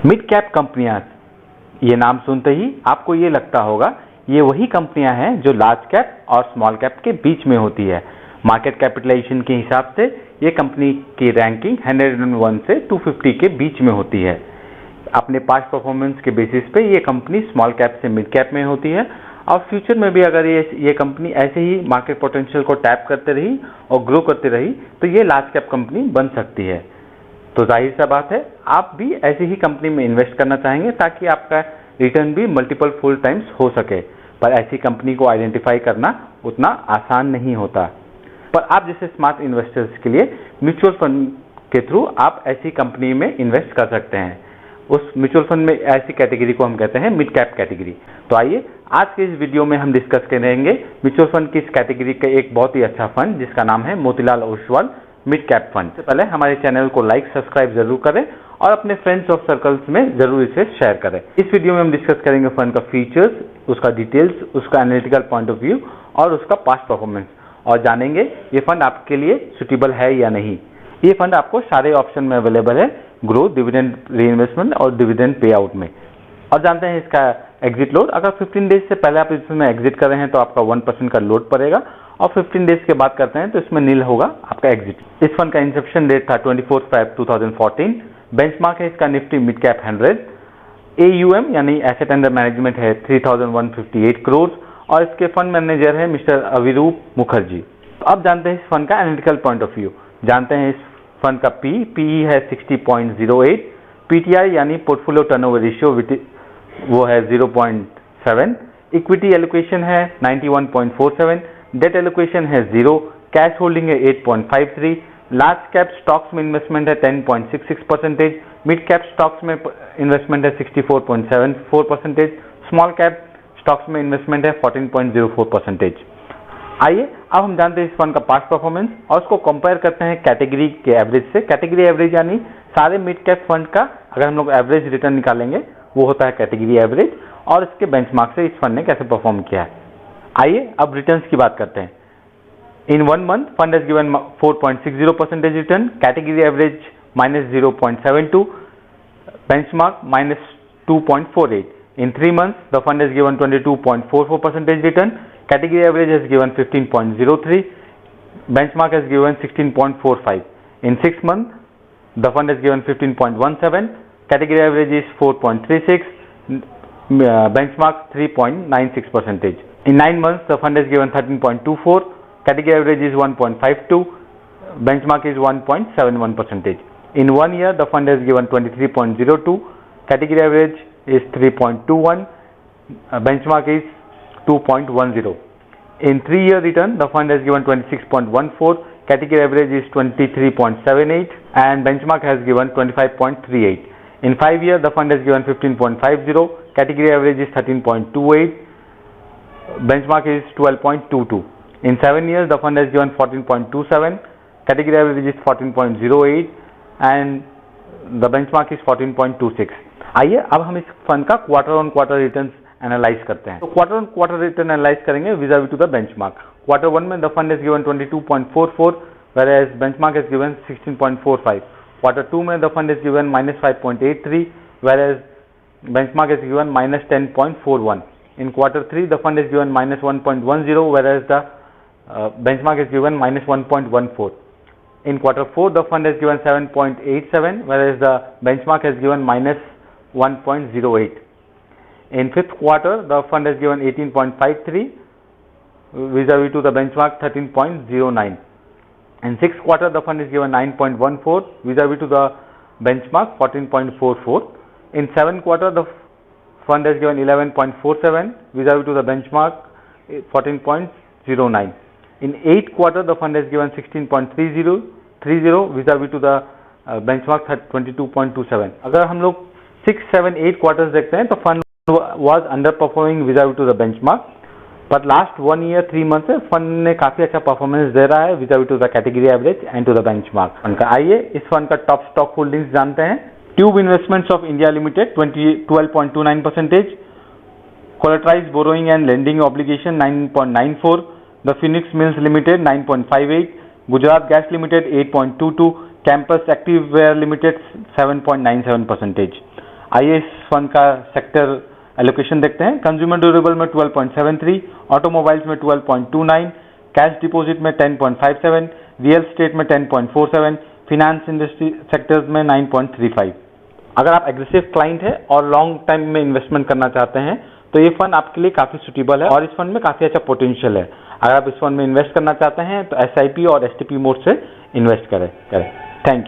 Mid cap कंपनियां, ये नाम सुनते ही आपको ये लगता होगा ये वही कंपनियां हैं जो लार्ज कैप और स्मॉल कैप के बीच में होती है। मार्केट कैपिटलाइजेशन के हिसाब से ये कंपनी की रैंकिंग 101 से 250 के बीच में होती है। अपने पास्ट परफॉर्मेंस के बेसिस पे ये कंपनी स्मॉल कैप से मिड कैप में होती है और फ्यूचर में भी अगर ये कंपनी ऐसे ही मार्केट पोटेंशियल को टैप करते रही और ग्रो करती रही तो ये लार्ज कैप कंपनी बन सकती है। तो जाहिर सा बात है आप भी ऐसी ही कंपनी में इन्वेस्ट करना चाहेंगे ताकि आपका रिटर्न भी मल्टीपल फुल टाइम्स हो सके, पर ऐसी कंपनी को आइडेंटिफाई करना उतना आसान नहीं होता। पर आप जैसे स्मार्ट इन्वेस्टर्स के लिए म्यूचुअल फंड के थ्रू आप ऐसी कंपनी में इन्वेस्ट कर सकते हैं। उस म्यूचुअल फंड में ऐसी कैटेगरी को हम कहते हैं मिड कैप कैटेगरी। तो आइए आज के इस वीडियो में हम डिस्कस करेंगे म्यूचुअल फंड की इस कैटेगरी का एक बहुत ही अच्छा फंड जिसका नाम है Motilal Oswal mid cap fund. से पहले हमारे चैनल को लाइक सब्सक्राइब जरूर करें और अपने फ्रेंड्स और सर्कल्स में जरूर इसे शेयर करें। इस वीडियो में हम डिस्कस करेंगे फंड का फीचर्स, उसका डिटेल्स, उसका एनालिटिकल पॉइंट ऑफ व्यू और उसका पास्ट परफॉर्मेंस, और जानेंगे ये फंड आपके लिए सुटेबल है या नहीं। ये फंड आपको सारे ऑप्शन में अवेलेबल है, ग्रोथ, डिविडेंड रीइन्वेस्टमेंट और डिविडेंड पे आउट में। और जानते हैं इसका एग्जिट लोड, अगर 15 डेज से पहले आप इसमें एग्जिट कर रहे हैं तो आपका 1% का लोड पड़ेगा और 15 डेज के बाद करते हैं तो इसमें नील होगा आपका एग्जिट। इस फंड का इंसेप्शन डेट था 24 फरवरी 2014। बेंचमार्क है इसका निफ्टी मिड कैप 100। AUM यानी एसेट अंडर मैनेजमेंट है 3158 करोड़ और इसके फंड मैनेजर है मिस्टर अविरूप मुखर्जी। तो अब जानते हैं इस फंड का एनालिटिकल पॉइंट ऑफ व्यू। जानते हैं इस फंड का PE है 60.08, PTI यानी पोर्टफोलियो टर्नओवर रेशियो वो है 0.7, इक्विटी एलोकेशन है 91.47, डेट एलोकेशन है 0, कैश होल्डिंग है 8.53, लार्ज कैप स्टॉक्स में इन्वेस्टमेंट है 10.66%, मिड कैप स्टॉक्स में इन्वेस्टमेंट है 64.74%, स्मॉल कैप स्टॉक्स में इन्वेस्टमेंट है 14.04%। आइए अब हम जानते हैं इस फंड का पास्ट परफॉर्मेंस और उसको कंपेयर करते हैं कैटेगरी के एवरेज से। कैटेगरी एवरेज यानी सारे मिड कैप फंड का अगर हम लोग एवरेज रिटर्न निकालेंगे वो होता है कैटेगरी एवरेज, और इसके बेंचमार्क से इस फंड ने कैसे परफॉर्म किया है। आइए अब रिटर्न्स की बात करते हैं। इन 1 month fund has given 4.60% return, category average -0.72, benchmark -2.48. In 3 months, the fund has given 22.44% return. Category average has given 15.03. Benchmark has given 16.45. In 6 months, the fund has given 15.17. Category average is 4.36. Benchmark 3.96%. In 9 months, the fund has given 13.24. Category average is 1.52. Benchmark is 1.71%. In 1 year, the fund has given 23.02. Category average is 3.21, benchmark is 2.10. In 3-year return, the fund has given 26.14, category average is 23.78 and benchmark has given 25.38. In 5 years, the fund has given 15.50, category average is 13.28, benchmark is 12.22. In 7 years, the fund has given 14.27, category average is 14.08 and the benchmark is 14.26. आइए अब हम इस fund का quarter on quarter returns analyse करते हैं। तो quarter on quarter return analyse करेंगे vis-à-vis to the benchmark. Quarter 1 में the fund is given 22.44 whereas benchmark is given 16.45. Quarter 2 में the fund is given -5.83 whereas benchmark is given -10.41. In quarter 3 the fund is given -1.10 whereas the benchmark is given -1.14. In quarter 4 the fund is given 7.87 whereas the benchmark has given -1.08. In 5th quarter the fund has given 18.53 vis-a-vis to the benchmark 13.09. In 6th quarter the fund is given 9.14 vis-a-vis to the benchmark 14.44. In 7th quarter the fund has given 11.47 vis-a-vis to the benchmark 14.09. In 8th quarter the fund has given 16.30 vis-a-vis to the benchmark 22.27. अगर हम लोग 6, 7, 8 quarters देखते हैं तो fund was under performing vis-a-vis to the benchmark, पर last 1 year 3 month से fund ने काफी अच्छा परफॉर्मेंस दे रहा है vis-a-vis to the category average and to the benchmark. Fund का आइए इस फंड का टॉप स्टॉक होल्डिंग्स जानते हैं। Tube investments of India limited 12.29%, collateralized borrowing and lending obligation 9.94, the Phoenix mills limited 9.58, Gujarat gas limited 8.22, campus active wear limited 7.97%। आइए इस fund का sector allocation देखते हैं। कंज्यूमर ड्यूरेबल में 12.73, ऑटोमोबाइल्स में 12.29, कैश डिपॉजिट में 10.57, रियल एस्टेट में 10.47, फिनेंस इंडस्ट्री सेक्टर्स में 9.35। अगर आप एग्रेसिव क्लाइंट है और लॉन्ग टाइम में इन्वेस्टमेंट करना चाहते हैं तो ये फंड आपके लिए काफी सुटेबल है और इस फंड में काफी अच्छा पोटेंशियल है। अगर आप इस फंड में इन्वेस्ट करना चाहते हैं तो SIP और STP मोड से इन्वेस्ट करें। Thank you.